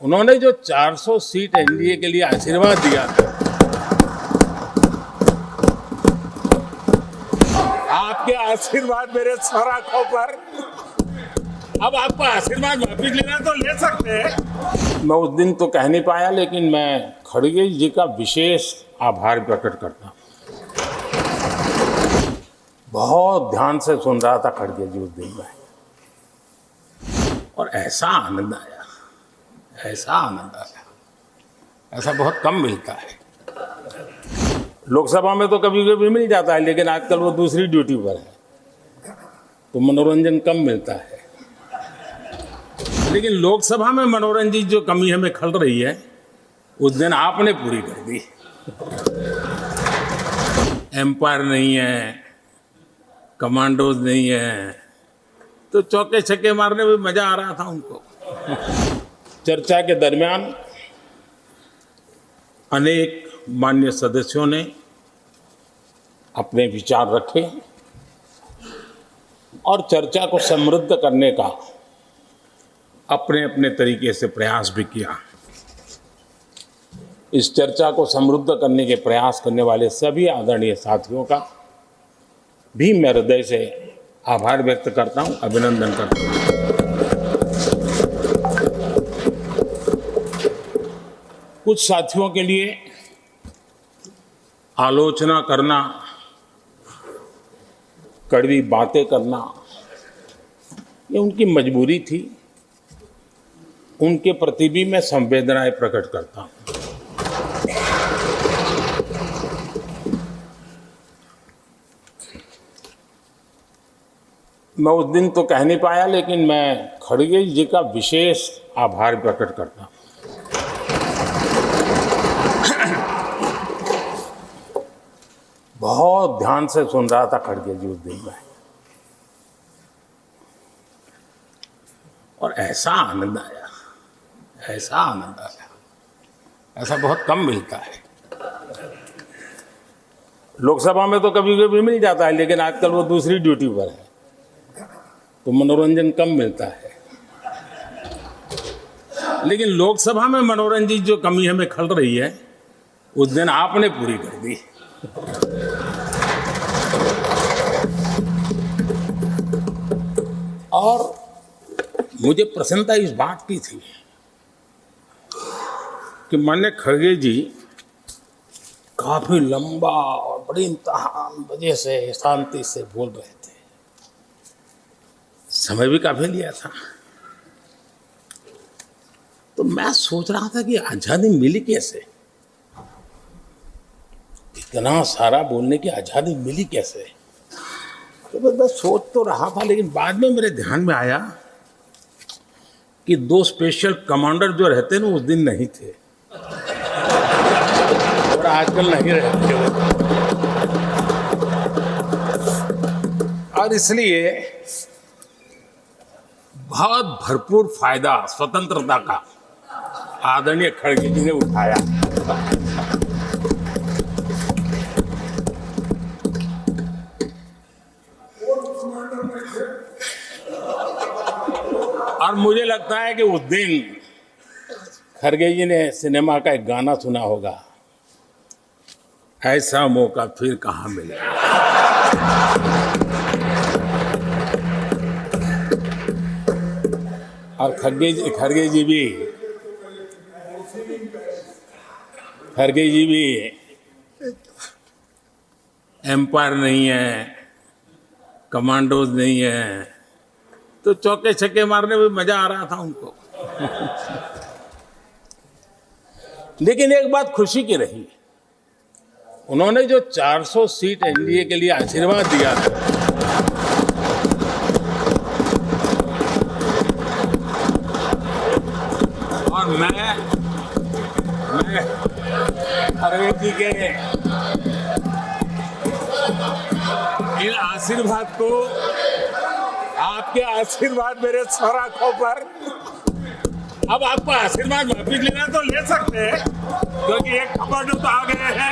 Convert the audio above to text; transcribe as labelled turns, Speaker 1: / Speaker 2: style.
Speaker 1: उन्होंने जो 400 seat NDA के लिए आशीर्वाद दिया था, आपके आशीर्वाद मेरे सर आंखों पर। अब आपको आशीर्वाद वापिस लेना तो ले सकते हैं। मैं उस दिन तो कह नहीं पाया, लेकिन मैं खड़गे जी का विशेष आभार प्रकट करता हूं। बहुत ध्यान से सुन रहा था खड़गे जी उस दिन में, और ऐसा आनंद आया, ऐसा बहुत कम मिलता है। लोकसभा में तो कभी कभी मिल जाता है, लेकिन आजकल वो दूसरी ड्यूटी पर है तो मनोरंजन कम मिलता है। लेकिन लोकसभा में मनोरंजन की जो कमी हमें खल रही है, उस दिन आपने पूरी कर दी। एम्पायर नहीं है, कमांडोज नहीं है, तो चौके छक्के मारने में मजा आ रहा था उनको। चर्चा के दरमियान अनेक मान्य सदस्यों ने अपने विचार रखे और चर्चा को समृद्ध करने का अपने अपने तरीके से प्रयास भी किया। इस चर्चा को समृद्ध करने के प्रयास करने वाले सभी आदरणीय साथियों का भी मैं हृदय से आभार व्यक्त करता हूं, अभिनंदन करता हूं। कुछ साथियों के लिए आलोचना करना, कड़वी बातें करना, ये उनकी मजबूरी थी। उनके प्रति भी मैं संवेदनाएं प्रकट करता हूं। मैं उस दिन तो कह नहीं पाया, लेकिन मैं खड़गे जी का विशेष आभार प्रकट करता हूं। बहुत ध्यान से सुन रहा था खड़गे जी उस दिन में, और ऐसा आनंद आया, ऐसा बहुत कम मिलता है। लोकसभा में तो कभी कभी मिल जाता है, लेकिन आजकल वो दूसरी ड्यूटी पर है तो मनोरंजन कम मिलता है। लेकिन लोकसभा में मनोरंजन की जो कमी हमें खल रही है, उस दिन आपने पूरी कर दी। और मुझे प्रसन्नता इस बात की थी कि माननीय खड़गे जी काफी लंबा और बड़ी इम्तिहान वजह से शांति से बोल रहे थे। समय भी काफी लिया था, तो मैं सोच रहा था कि आजादी मिली कैसे, इतना सारा बोलने की आजादी मिली कैसे। तो मैं सोच तो रहा था, लेकिन बाद में मेरे ध्यान में आया कि 2 स्पेशल कमांडर जो रहते ना उस दिन नहीं थे, और आजकल नहीं रहते वो। और इसलिए बहुत भरपूर फायदा स्वतंत्रता का आदरणीय खड़गे जी ने उठाया। और मुझे लगता है कि उस दिन खड़गे जी ने सिनेमा का एक गाना सुना होगा, ऐसा मौका फिर कहाँ मिलेगा। और खड़गे जी भी एम्पायर नहीं है, कमांडोज नहीं है, तो चौके छक्के मारने में मजा आ रहा था उनको। लेकिन एक बात खुशी की रही, उन्होंने जो 400 सीट एनडीए के लिए आशीर्वाद दिया था, और मैं खड़गे जी के इन आशीर्वाद को, आपके आशीर्वाद मेरे सर आंखों पर। अब आपको आशीर्वाद वापिस लेना तो ले सकते हैं, क्योंकि एक कमांडो तो आ गए हैं।